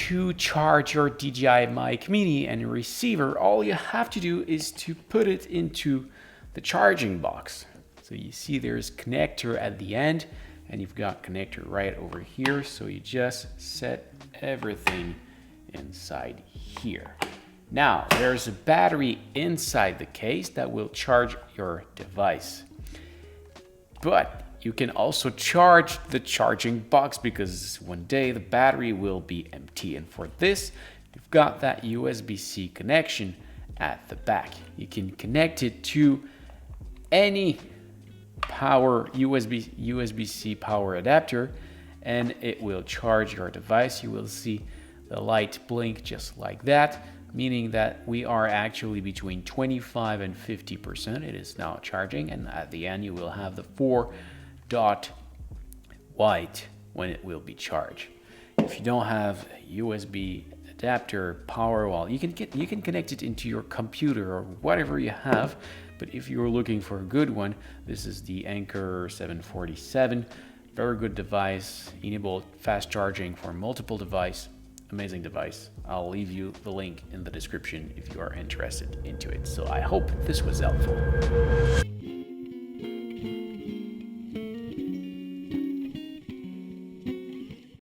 to charge your DJI Mic Mini and receiver, all you have to do is to put it into the charging box. So you see there's connector at the end, and you've got connector right over here. So you just set everything inside here. Now there's a battery inside the case that will charge your device. But you can also charge the charging box because one day the battery will be empty. And for this, you've got that USB-C connection at the back. You can connect it to any USB-C power adapter and it will charge your device. You will see the light blink just like that, meaning that we are actually between 25 and 50%. It is now charging, and at the end you will have the 4-dot white when it will be charged. If you don't have a USB adapter power wall, you can connect it into your computer or whatever you have. But if you're looking for a good one, this is the Anker 747. Very good device, enabled fast charging for multiple devices. Amazing device. I'll leave you the link in the description if you are interested into it. So I hope this was helpful.